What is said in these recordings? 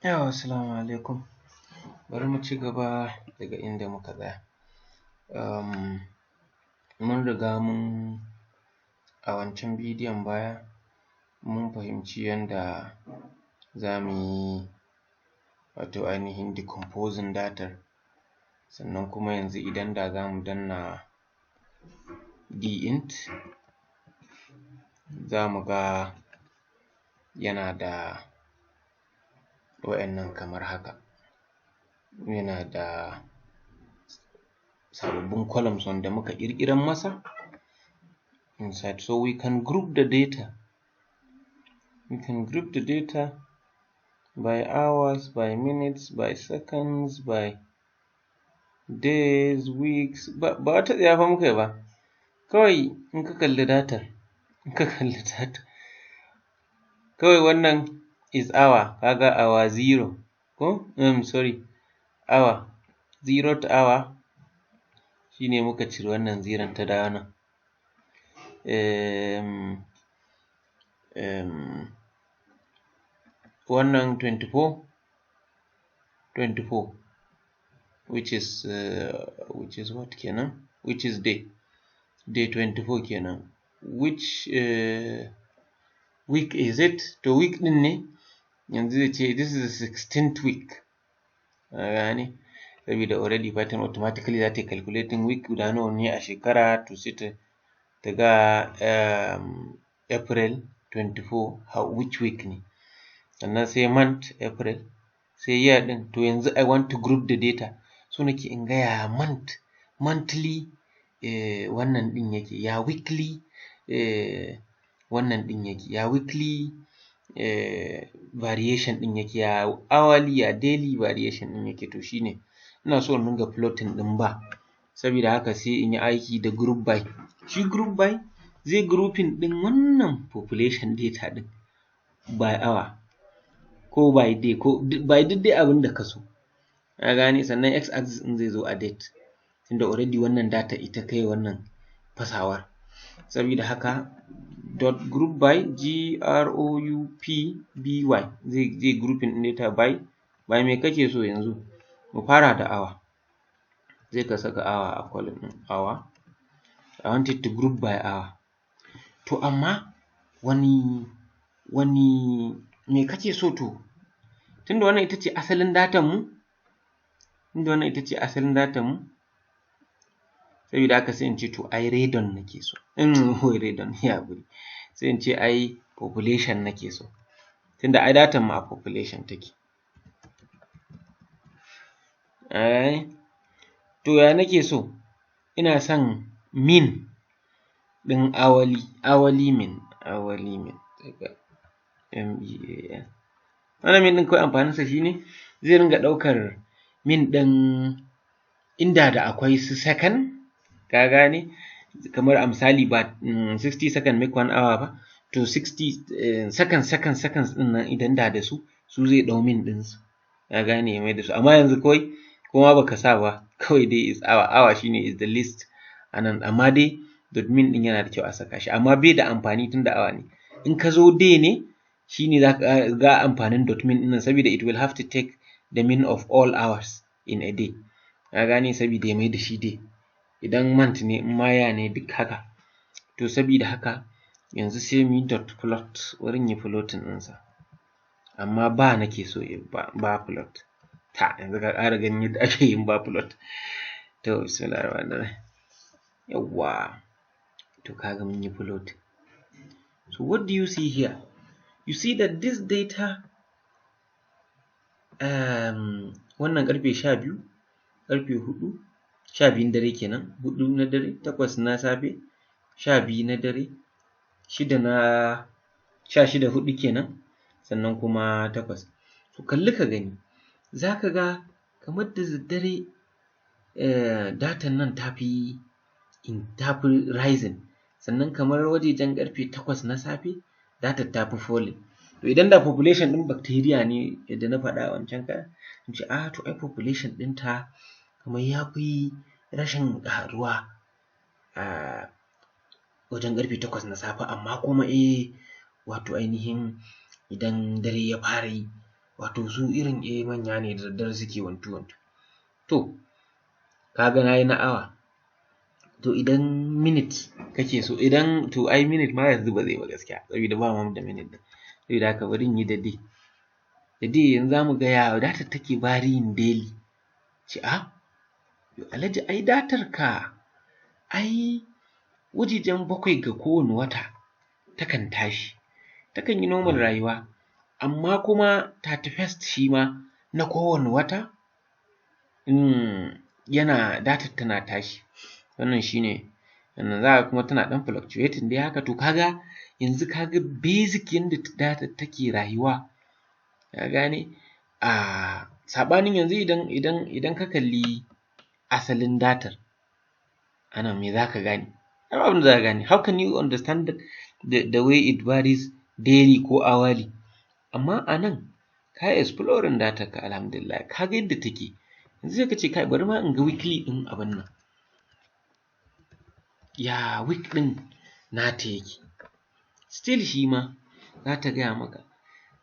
Assalamu alaikum. Bari mu ci gaba daga inda muka tsaya. Mun riga mun a wancan bidiyon baya mun fahimci yanda za mu yi wato ainihin decomposing datar, sannan kuma yanzu idan da za mu danna dint za mu ga yana da wa'innan kamar haka, yana da sababbin columns wanda muka ƙirƙirar masa inside, so we can group the data. We can group the data by hours, by minutes, by seconds, by days, weeks. Ba wata tsiya fa muka yi ba, kawai in ka kalli datar, kawai wannan is hour, ka ga hour zero ko hour 0th hour shi ne muka ciri wannan zeron ta dawo nan. Wannan 24 which is what kenan, which is day 24 kenan. Which week is it? To week ɗin ne yanzu zai ce this is the 16th week, ka gane, sabida already Python automatically za ta yi calculating week guda nawa ne a shekara, to sai ta ga April 24 which week ne, sannan sai month April, sai year ɗin. To yanzu I want to group the data, so nake in ga ya monthly wannan ɗin yake, ya weekly wannan ɗin yake, ya weekly variation ɗin yake, ya hourly, ya daily variation ɗin yake. To shi ne ina so in dinga plotting ɗin bar, sabida haka sai in yi aiki da group by. Shi group by zai grouping ɗin wannan population data ɗin by hour ko by day ko by duk dai abin da ka so, ka gane. Sannan x axis ɗin zai zo a date, tunda already wannan data ita kai wannan fasawar, sabida haka dot group by GROUPBY zai grouping ɗin data by me kake so yanzu. Mu fara da hour, sai ka saka hour a column ɗin hour. I want it to group by hour. To amma wani me kake so to? Tunda wannan ita ce asalin datan mu, sabida haka sai in ce to ai radon nake so. Radon, ya haƙuri. Sai in ce ai population nake so, tunda ai datan mu a population take. To ya nake so? Ina son mean ɗin hourly mean. MEAN. Wannan mean ɗin kawai amfaninsa shi ne zai ringa ɗaukar mean ɗin inda da akwai su second, ka gane, kamar a misali ba 60 second make 1 hour ba, to 60 seconds ɗin nan idan da su zai ɗau mean ɗinsu, ka gane, ya mai da su. Amma yanzu kawai ko ma baka sa ba, kawai dai is hour shi ne is the least a nan, amma dai dot mean ɗin yana da kyau a saka shi, amma bai da amfani tunda hour ne. In ka zo day ne, shi ne za ka ga amfanin dot mean ɗin nan, sabida it will have to take the mean of all hours in a day, ka gane, sabida ya mai da shi day. Idan month ne, in ma year ne, duk haka. To sabida haka yanzu sai mu yi dot plot, bari in yi plotting ɗinsa, amma bar nake so bar plot. Yanzu ka ƙara ganin yadda ake yin bar plot. To bismillahir rahmanir rahim. Yawwa, to ka ga mun yi plot. So what do you see here? You see that this data wannan ƙarfe 12, ƙarfe 4, 12 dare kenan, 4 na dare, 8 na safe, 12 na dare, 16 4 kenan, sannan kuma 8. To kalli ka gani, za ka ga kamar da daddare datan nan ta fi rising, sannan kamar wajejen ƙarfe 8 na safe datar ta fi falling. To idan da population ɗin bacteria ne yadda na faɗa a wancan karan, in ce to ai population ɗinta kamar ya fi rashin ƙaruwa a wajen ƙarfe 8 na safe, amma kuma wato ainihin idan dare ya fara yi wato su irin manya ne da daddare suke wantu. To kaga nayi na awa, to idan minute kake so, to ai minute ma yanzu ba zai ba gaskiya saboda ba mu da minute ɗin, saboda haka bari in yi da day. Da day yanzu za mu ga ya datar take varying daily. Yo Alhaji ai datar ka ai wajejen 7 ga kowane wata takan tashi, takan yi normal rayuwa, amma kuma 31st shi ma na kowane wata datar tana tashi. Wannan shi ne, za ka kuma tana ɗan fluctuating dai haka. To yanzu ka ga basic yanda datar take rayuwa, ka gane? Saɓanin yanzu idan ka kalli asalin datar, a nan me za ka gane? Ba abin da za ka gane. How can you understand the way it varies daily ko hourly? Amma a nan ka yi exploring datar ka, alhamdulillah, ka ga yadda take. Yanzu sai ka ce kai bari ma in ga weekly ɗin abin nan, ya week ɗin nata yake. Still shi ma za ta gaya maka.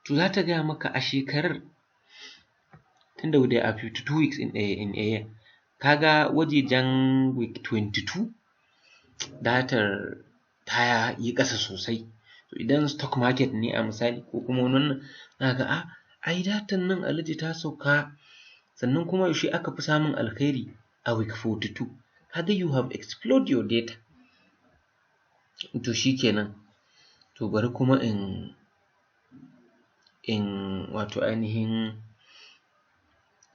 To za ta gaya maka a shekarar, tunda there are 52 weeks in a year, ka ga wajejen week 22 datar ta yi ƙasa sosai. To idan stock market ne a misali ko kuma wannan, za ka ga ai datar nan Alhaji ta sauka, sannan kuma yaushe aka fi samun alkhairi a week 42. Ka ga you have explored your data. To shi kenan. To bari kuma in wato ainihin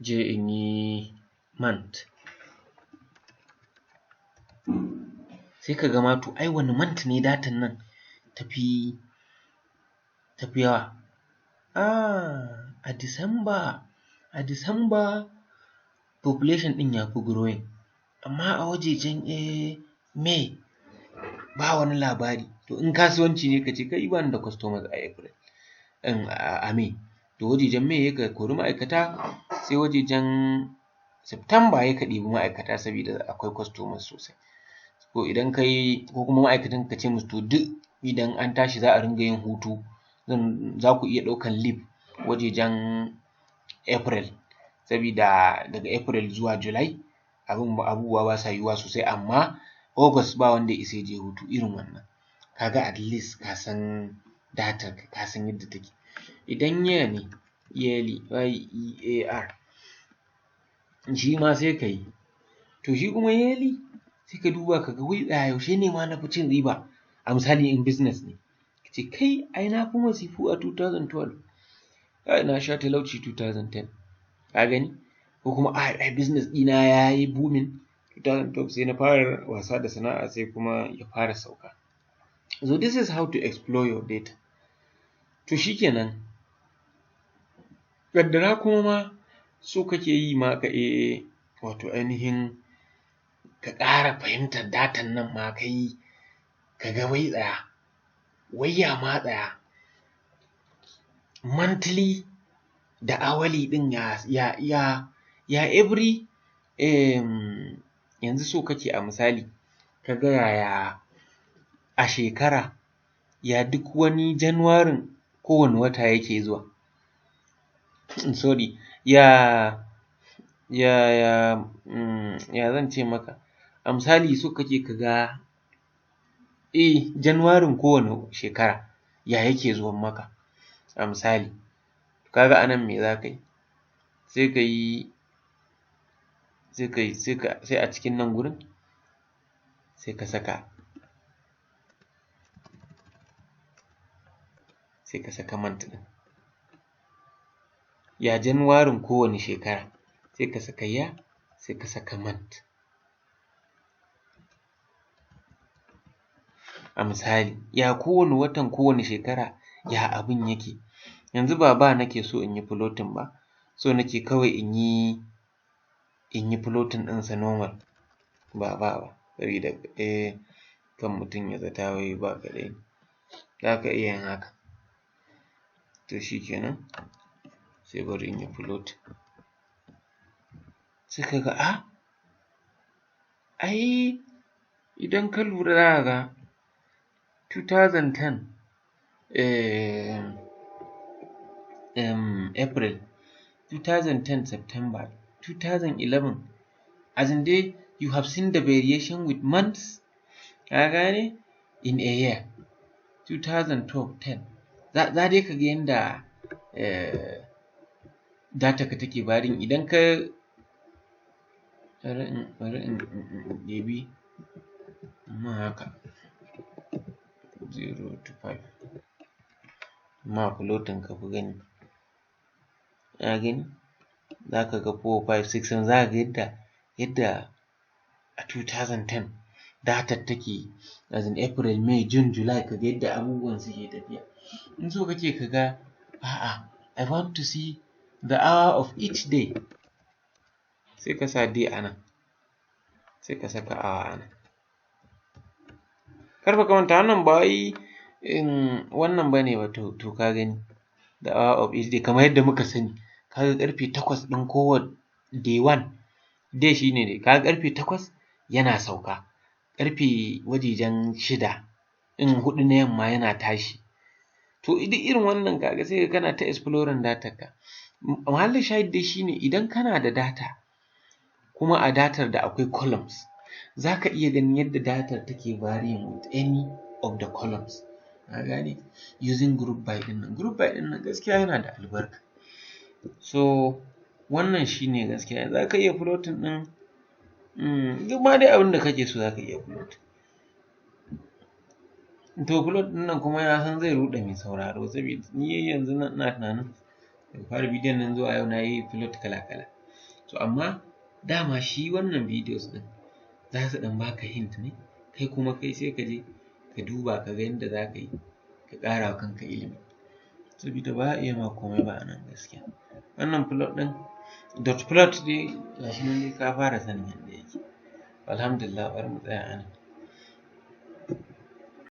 je in yi month. Sai ka ga ma to ai wani month ne datar nan tafi yawa? A December population ɗin ya fi growing, amma a wajejen May ba wani labari. To in kasuwanci ne ka ce kai ba ni da customers a April, a May. To wajejen May sai ka kori ma'aikata, sai wajejen September sai ka ɗebi ma'aikata saboda akwai customers sosai. Ko idan ko kuma ma'aikatan ka ce musu to duk idan an tashi za a ringa yin hutu, za ku iya ɗaukan leave wajejen April, saboda daga April zuwa July abubuwa ba sa yiwuwa sosai, amma August ba wanda ya isa ya je hutu irin wannan. Ka ga at least ka san datar ka, ka san yadda take. Idan year ne, yearly, YEAR, shi ma sai ka yi. To shi kuma yearly sai ka duba ka ga wai yaushe ne ma na fi cin riba. A misali in business ne, ka ce kai ai na fi masifu a 2012, na sha talauci 2010, ka gani? Ko kuma ai business ɗina ya yi booming 2012, sai na fara wasa da sana'a sai kuma ya fara sauka. So this is how to explore your data. To shi kenan. Ƙaddara kuma ma so kake yi ma ka wato ainihin ka ƙara fahimtar datar nan ma kai, ka ga wai tsaya monthly da hourly ɗin ya every yanzu so kake a misali ka ga yaya a shekara ya duk wani Januwarin kowane wata yake zuwa. Ya zan ce maka, a misali so kake ka ga Januwarin kowane shekara ya yake zuwan maka a misali. Ka ga a nan me za ka yi? Sai a cikin nan gurin sai ka saka month ɗin. Ya Januwarin kowane shekara, sai ka saka year, sai ka saka month. A misali, ya kowane watan kowane shekara ya abin yake. Yanzu ba nake so in yi plotting ba, so nake kawai in yi plotting ɗinsa normal, ba saboda kan mutum ya zata wai ba kaɗai ne. Za ka iya yin haka. To shi kenan, sai bari in yi plotting. Sai ka ga ai idan ka lura za ka ga 2010 April, 2010 September, 2011, as in dai you have seen the variation with months, ka gane, in a year. 2012 10 za dai ka ga yanda data ka take varying. Idan ka bari in ɗebi amma haka 0 to 5 amma floating ka fi gani, ka gani, za ka ga 4 5 6 za ka ga yadda a 2010 datar take, as in April, May, June, July, ka ga yadda abubuwan suke tafiya. In so kake ka ga a'a I want to see the hour of each day, sai ka sa day a nan, sai ka saka hour a nan. Kar fa ka manta wannan ba wai wannan ba ne ba, to ka gani the hour of each day kamar yadda muka sani, ka ga ƙarfe 8 ɗin kowane day 1, day shi ne dai, ka ga ƙarfe 8 yana sauka, ƙarfe wajejen 6 4 na yamma yana tashi. To duk irin wannan ka ga sai ka kana ta exploring datar ka. Muhallin shahid dai shi ne idan kana da data kuma a datar da akwai columns, za ka iya ganin yadda datar take varying with any of the columns, ka gane, using group by ɗin nan. Group by ɗin nan gaskiya yana da albarka. So wannan shi ne gaskiya, za ka iya plotting ɗin duk ma dai abin da kake so za ka iya plotting. To plot ɗin nan kuma na san zai ruɗe mai sauraro, saboda ni yanzu ina tunanin daga fara bidiyon nan zuwa yau na yi plot kala-kala. So amma dama shi wannan videos ɗin za su ɗan baka hint ne, kai kuma sai ka je ka duba ka ga yadda za ka yi ka ƙara wa kanka ilimi, saboda ba a iya ma komai ba a nan gaskiya. Wannan plot ɗin dot plot dai ga shi nan dai ka fara sanin yadda yake. Alhamdulillah, bari mu tsaya a nan.